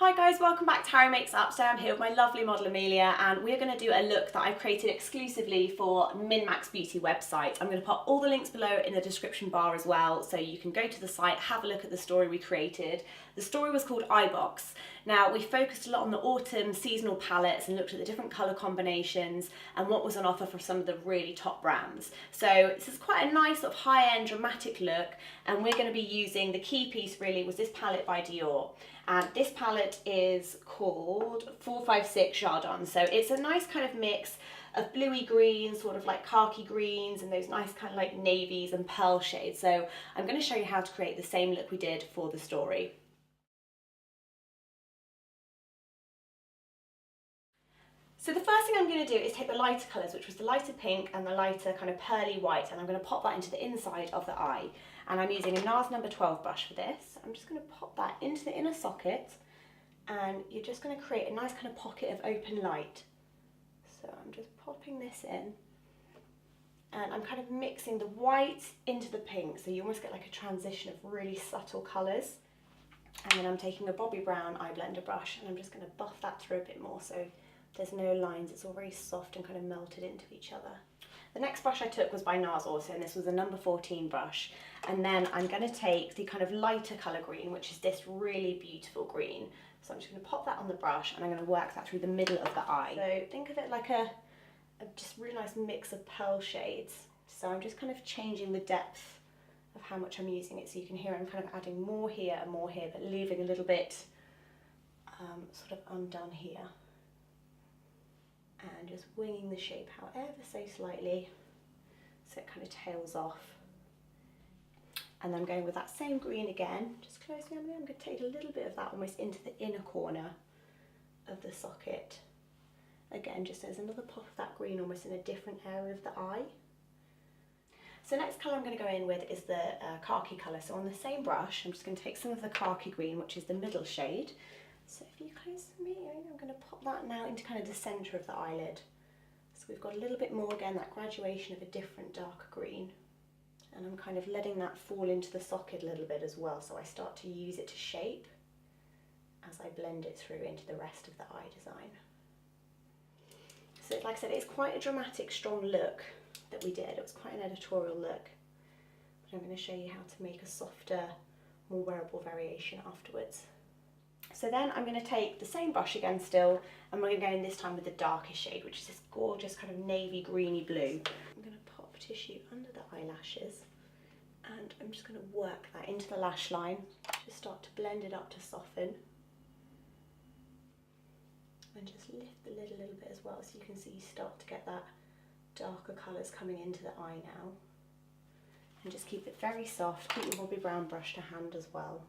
Hi guys, welcome back to Harry Makes Up. Today I'm here with my lovely model Amelia and we're going to do a look that I've created exclusively for MINMAXBeauty website. I'm going to put all the links below in the description bar as well, so you can go to the site, have a look at the story we created. The story was called iBox. Now, we focused a lot on the autumn seasonal palettes and looked at the different colour combinations and what was on offer for some of the really top brands. So this is quite a nice sort of high-end dramatic look, and we're going to be using, the key piece really was this palette by Dior. And this palette is called 456 Jardin. So it's a nice kind of mix of bluey greens, sort of like khaki greens, and those nice kind of like navies and pearl shades. So I'm going to show you how to create the same look we did for the story. So the first thing I'm going to do is take the lighter colours, which was the lighter pink and the lighter kind of pearly white, and I'm going to pop that into the inside of the eye. And I'm using a NARS number 12 brush for this. I'm just going to pop that into the inner socket, and you're just going to create a nice kind of pocket of open light. So I'm just popping this in, and I'm kind of mixing the white into the pink, so you almost get like a transition of really subtle colours. And then I'm taking a Bobbi Brown eye blender brush, and I'm just going to buff that through a bit more so there's no lines, it's all very soft and kind of melted into each other. The next brush I took was by NARS also, and this was a number 14 brush. And then I'm going to take the kind of lighter colour green, which is this really beautiful green. So I'm just going to pop that on the brush, and I'm going to work that through the middle of the eye. So think of it like a just really nice mix of pearl shades. So I'm just kind of changing the depth of how much I'm using it, so you can hear I'm kind of adding more here and more here, but leaving a little bit sort of undone here. And just winging the shape out ever so slightly so it kind of tails off. And I'm going with that same green again, just closing on there. I'm going to take a little bit of that almost into the inner corner of the socket. Again, just as another pop of that green almost in a different area of the eye. So next colour I'm going to go in with is the khaki colour. So on the same brush, I'm just going to take some of the khaki green, which is the middle shade. So if you close to me, I'm going to pop that now into kind of the centre of the eyelid. So we've got a little bit more, again, that graduation of a different darker green. And I'm kind of letting that fall into the socket a little bit as well, so I start to use it to shape as I blend it through into the rest of the eye design. So like I said, it's quite a dramatic, strong look that we did. It was quite an editorial look. But I'm going to show you how to make a softer, more wearable variation afterwards. So then I'm going to take the same brush again still, and we're going to go in this time with the darkest shade, which is this gorgeous kind of navy greeny blue. I'm going to pop tissue under the eyelashes, and I'm just going to work that into the lash line, just start to blend it up to soften. And just lift the lid a little bit as well, so you can see you start to get that darker colours coming into the eye now. And just keep it very soft, keep your Bobbi Brown brush to hand as well.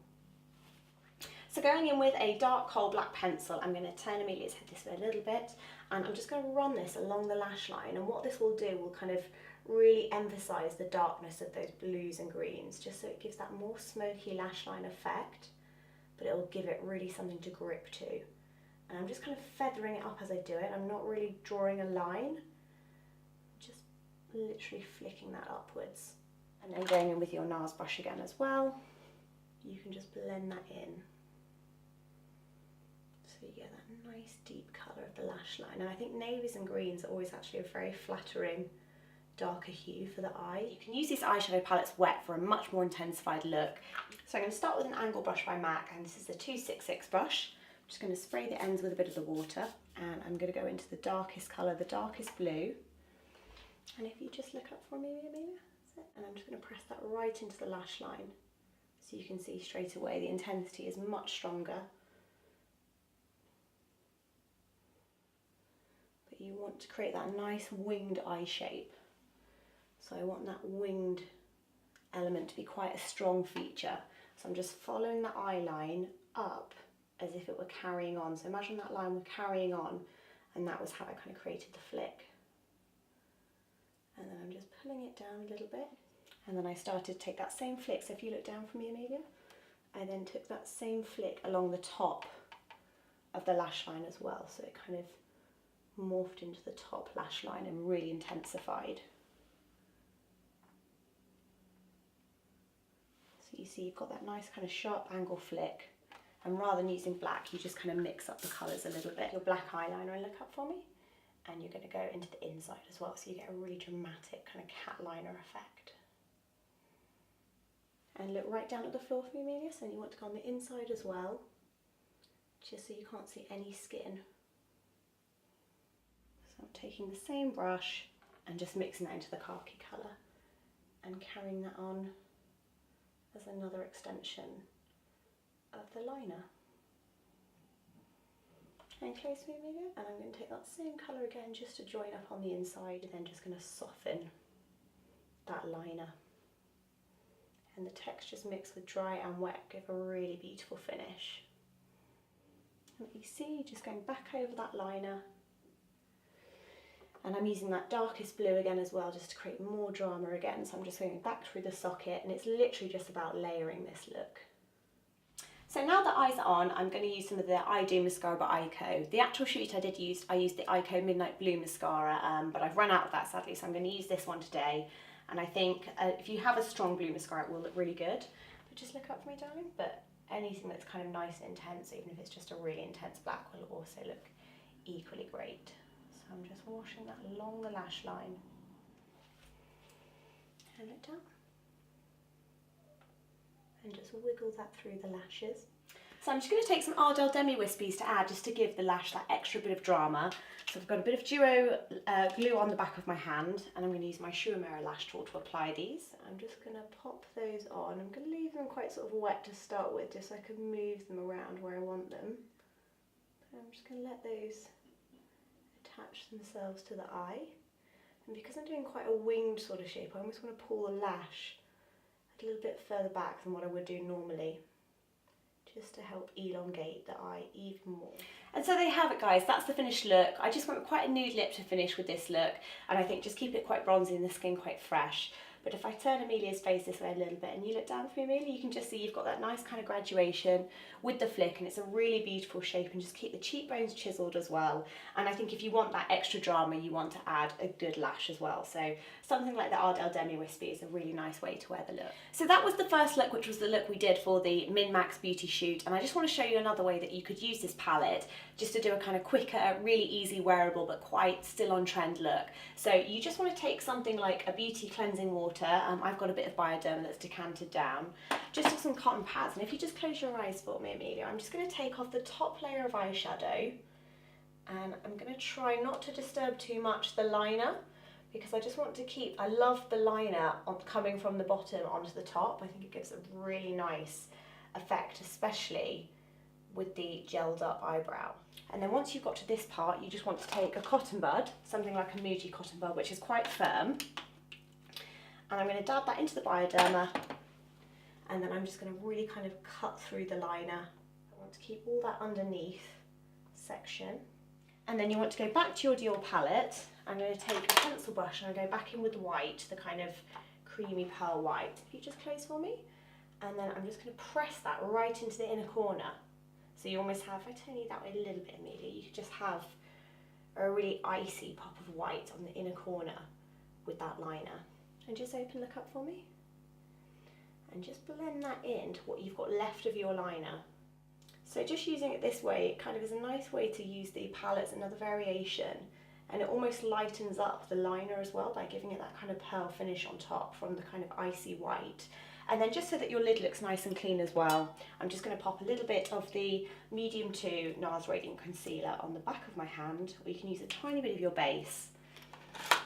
So going in with a dark coal black pencil, I'm going to turn Amelia's head this way a little bit, and I'm just going to run this along the lash line, and what this will do will kind of really emphasise the darkness of those blues and greens, just so it gives that more smoky lash line effect, but it will give it really something to grip to. And I'm just kind of feathering it up as I do it. I'm not really drawing a line, just literally flicking that upwards. And then going in with your NARS brush again as well, you can just blend that in. So you get that nice deep colour of the lash line. And I think navies and greens are always actually a very flattering darker hue for the eye. You can use these eyeshadow palettes wet for a much more intensified look. So I'm going to start with an angle brush by MAC, and this is the 266 brush. I'm just going to spray the ends with a bit of the water, and I'm going to go into the darkest colour, the darkest blue. And if you just look up for me, Amelia, that's it. And I'm just going to press that right into the lash line, so you can see straight away the intensity is much stronger. But you want to create that nice winged eye shape. So I want that winged element to be quite a strong feature. So I'm just following the eye line up as if it were carrying on. So imagine that line were carrying on, and that was how I kind of created the flick. And then I'm just pulling it down a little bit. And then I started to take that same flick. So if you look down for me, Amelia, I then took that same flick along the top of the lash line as well. So it kind of morphed into the top lash line and really intensified. So you see you've got that nice kind of sharp angle flick, And rather than using black, you just kind of mix up the colours a little bit. Your black eyeliner and look up for me. And you're going to go into the inside as well, so you get a really dramatic kind of cat liner effect. And look right down at the floor for me, Amelia, so you want to go on the inside as well, just so you can't see any skin. So I'm taking the same brush and just mixing that into the khaki colour and carrying that on as another extension of the liner. And close to me, Amelia, and I'm going to take that same colour again just to join up on the inside, and then just going to soften that liner. And the textures mixed with dry and wet give a really beautiful finish. And you see, just going back over that liner, and I'm using that darkest blue again as well, just to create more drama again. So I'm just going back through the socket, and it's literally just about layering this look. So now that eyes are on, I'm going to use some of the I Do mascara by Ico. The actual shoot I used the Ico Midnight Blue mascara, but I've run out of that sadly, so I'm going to use this one today. And I think if you have a strong blue mascara, it will look really good. But just look up for me, darling. But anything that's kind of nice and intense, even if it's just a really intense black, will also look equally great. So I'm just washing that along the lash line. And look down. And just wiggle that through the lashes. So I'm just going to take some Ardell Demi Wispies to add, just to give the lash that extra bit of drama. So I've got a bit of duo glue on the back of my hand, and I'm going to use my Schuh Mirror lash tool to apply these. I'm just going to pop those on. I'm going to leave them quite sort of wet to start with, just so I can move them around where I want them. But I'm just going to let those attach themselves to the eye. And because I'm doing quite a winged sort of shape, I almost want to pull the lash a little bit further back than what I would do normally, just to help elongate the eye even more. And so there you have it, guys. That's the finished look. I just want quite a nude lip to finish with this look, and I think just keep it quite bronzy and the skin quite fresh. But if I turn Amelia's face this way a little bit and you look down for me, Amelia, you can just see you've got that nice kind of graduation with the flick, and it's a really beautiful shape, and just keep the cheekbones chiseled as well. And I think if you want that extra drama, you want to add a good lash as well. So something like the Ardell Demi Wispy is a really nice way to wear the look. So that was the first look, which was the look we did for the MINMAX beauty shoot. And I just want to show you another way that you could use this palette just to do a kind of quicker, really easy wearable, but quite still on trend look. So you just want to take something like a beauty cleansing water. I've got a bit of Bioderma that's decanted down. Just have some cotton pads, and if you just close your eyes for me, Amelia, I'm just going to take off the top layer of eyeshadow, and I'm going to try not to disturb too much the liner, because I just want to keep, I love the liner coming from the bottom onto the top. I think it gives a really nice effect, especially with the gelled up eyebrow. And then once you've got to this part, you just want to take a cotton bud, something like a Muji cotton bud, which is quite firm. And I'm going to dab that into the Bioderma, and then I'm just going to really kind of cut through the liner. I want to keep all that underneath section. And then you want to go back to your Dior palette. I'm going to take a pencil brush and I'll go back in with white, the kind of creamy pearl white. If you just close for me. And then I'm just going to press that right into the inner corner. So you almost have, if I turn you that way a little bit, Amelia, you could just have a really icy pop of white on the inner corner with that liner. And just open, look up for me. And just blend that into what you've got left of your liner. So just using it this way, it kind of is a nice way to use the palette as another variation. And it almost lightens up the liner as well by giving it that kind of pearl finish on top from the kind of icy white. And then just so that your lid looks nice and clean as well, I'm just going to pop a little bit of the medium 2 NARS Radiant Concealer on the back of my hand, or you can use a tiny bit of your base.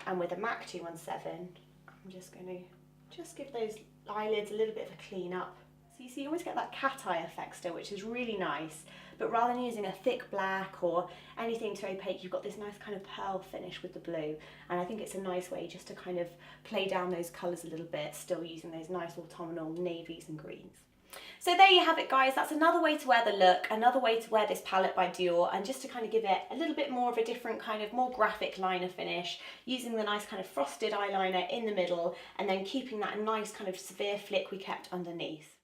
And with a MAC 217, I'm just going to give those eyelids a little bit of a clean up. So you see, you always get that cat eye effect still, which is really nice. But rather than using a thick black or anything too opaque, you've got this nice kind of pearl finish with the blue. And I think it's a nice way just to kind of play down those colours a little bit, still using those nice autumnal navies and greens. So there you have it, guys. That's another way to wear the look, another way to wear this palette by Dior, and just to kind of give it a little bit more of a different kind of more graphic liner finish, using the nice kind of frosted eyeliner in the middle, and then keeping that nice kind of severe flick we kept underneath.